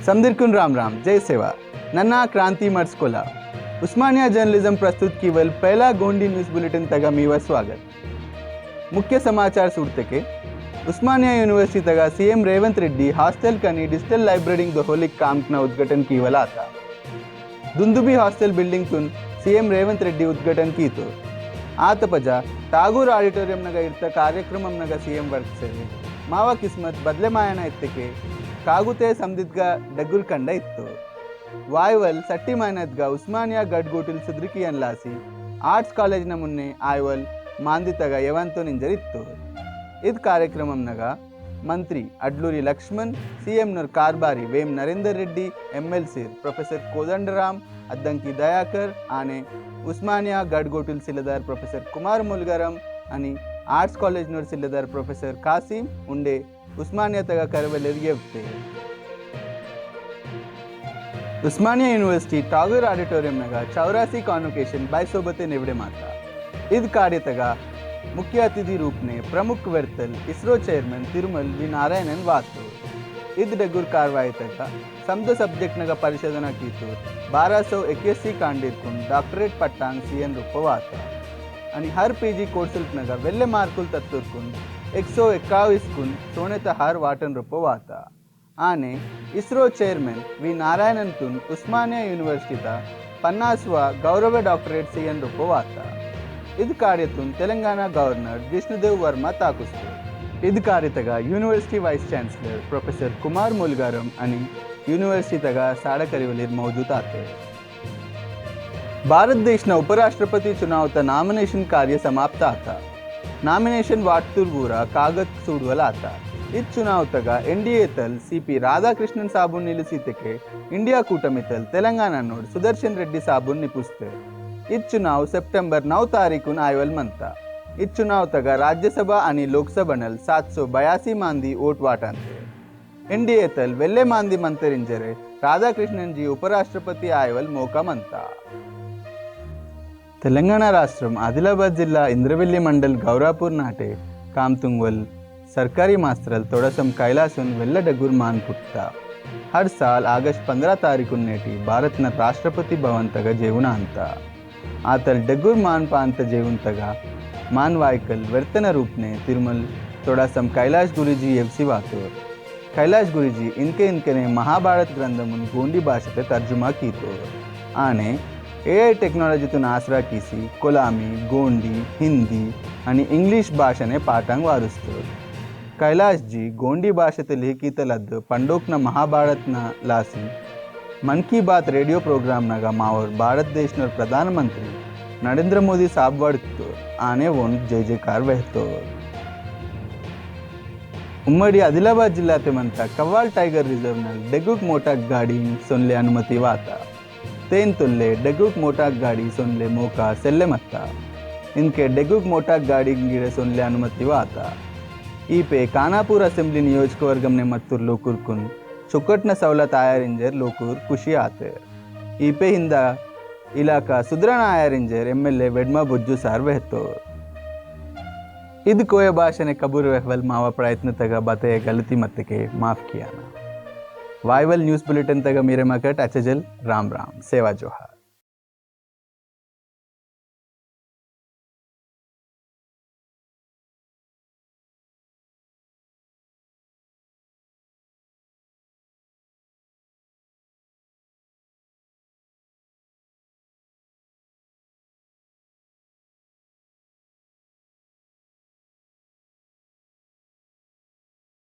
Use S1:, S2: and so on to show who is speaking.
S1: समदिरकुन राम राम जय सेवा नन्ना क्रांति मर्स्कोला उस्मानिया जर्नलिज्म प्रस्तुत कीवल पहला गोंडी न्यूज़ बुलेटिन तगा मीवा स्वागत। मुख्य समाचार सूरते के उस्मानिया यूनिवर्सिटी तगा सीएम रेवंत रेड्डी हॉस्टल कनी डिजिटल लाइब्रेरी दोहोलिक काम उद्घाटन कीवल आता दुंदुबी हॉस्टल बिल्डिंग तुन सीएम रेवंत रेड्डी उद्घाटन की तो आत पजा टागोर आडिटोरियम नगा इर्त कार्यक्रम नगा सीएम वर्क से मावा किस्मत बदले मायना इत्तके कागुते समदिद्गा डग्गुल कंड इत्तु वायवल सट्टी मायनद्गा उस्मानिया गड्गोटिल सुद्रिकी अनलासी आर्ट्स कॉलेज न मुन्ने आयवल मांदितगा यवंतो निंजरित्तु इद कार्यक्रमम नगा मंत्री अड्लूरी लक्ष्मण सीएम नर कारबारी वेम नरेंद्र रेड्डी एमएलसी प्रोफेसर कोदंडराम अद्दंकी दयाकर आने उस्मानिया गड्गोटिल सिलेदार प्रोफेसर कुमार मुलगरम अनि आर्ट्स कॉलेज नर सिलेदार प्रोफेसर कासिम उंडे उस्मानिया तगा करवलेरियवते उस्मानिया यूनिवर्सिटी टागोर ऑडिटोरियम नगा 84 कॉन्वोकेशन बायसोबते निवडे माता इद कार्य तगा मुख्य अतिथि रूप ने प्रमुख वर्तल इसरो चेयरमैन तिरुमल वी नारायणन वातो इद डगुर कार्रवाई तगा समद सब्जेक्ट नगा परिशोधना की तो 1281 कांडीरकुन डॉक्टरेट पट्टांग सीएन रूपवाता आणि हर पीजी कोर्सुल नगा वेल्ले मार्कुल तत्तुरकुन 121 कुन सोनेत हार वाटन रूपवाता आने इसरो चेयरमैन वी नारायणन तुन उस्मानिया यूनिवर्सिटी 50वा गौरव डॉक्टरेट सीएन रूपवाता इद कार्यतुन तेलंगाना गवर्नर विष्णुदेव वर्मा ताकुस्तु इद कार्यतगा university vice chancellor professor Kumar मुलगारम आणि यूनिवर्सिटी तगा साडकरिवलीर मौजूद आते भारत देशना उपराष्ट्रपति चुनाव नामिनेशन कार्य समाप्त आता नामिनेशन वाटतुर्गूरा कागद सूडवल आता इस चुनाव तगा एनडीए तल सीपी राधाकृष्णन साबुन निलसीतके इंडिया कूटमितल तेलंगाना नोड सुदर्शन रेड्डी साबुन निपुस्ते इस चुनाव सितंबर 9 तारीखुन आयवल मनता इस चुनाव तगा राज्यसभा आणि लोकसभा 782 मांदी वोट वाटांते एनडीए तल वेल्ले मांदी मंतरिंजरे राधाकृष्णन जी उपराष्ट्रपति आयवल मौका मनता तेलंगाना राष्ट्रम आदिलाबाद जिला इंद्रवेल्ली मंडल गौरापुर नाटे कामतुंगवल सरकारी मास्त्रल तोड़सम कैलासन वेल्ला डगुर मान पुट्टा हर साल अगस्त 15 तारीखु नेटी भारत न राष्ट्रपति भवन तग जेवुन अंत आतल डगुर मान पांत जेवुन तग मान वायकल वर्तन रूप ने तिरुमल तोड़सम कैलाश गुरुजी एवसी वातोर कैलाश गुरुजी इनके ने महाभारत ग्रंथमुन गोंडी भाषा तर्जुमा की तो आने एआई टेक्नॉलजी तुन आसरा कीसी कोलामी गोंडी हिंदी आणि इंग्लिश भाषाने पाठांग वारुस्तो कैलाश जी गोंडी भाषेत लिखितलद्द पंडोक्न महाभारत न लासी मन की बात रेडियो प्रोग्राम नगा मावर भारत देश न प्रधानमंत्री नरेंद्र मोदी साहब वड़तो आने वोन जय जयकार वहतो उम्मडी आदिलाबाद जिल्लाते मंता कव्वाल टाइगर रिजर्व नल डेगुक मोटा गाड़ी सोनले अनुमति वाता तेन तुल्ले डेगुक मोटा गाड़ी सोनले मौका सेल्ले मत्ता इनके डेगुक मोटा गाड़ी गिड़े सोनले अनुमति वाता ईपे कानापुर असेंब्ली नियोजकवर्गम ने मत्तूर लोकूर कुन चुक्कटन सवलत आयरिंजर लोकूर खुशी आते ईपे हिंदा इलाका सुधरण आयरिंजर एमएलए वेडमा बुज्जू सार वहतो इद कोय भाषने कबूर वहवल मावा प्रयत्न तगा बतये गलती मत के माफ किया ना वाइवल न्यूज़ बुलेटिन तक मेरे मकट अचजल राम राम सेवा जोहार।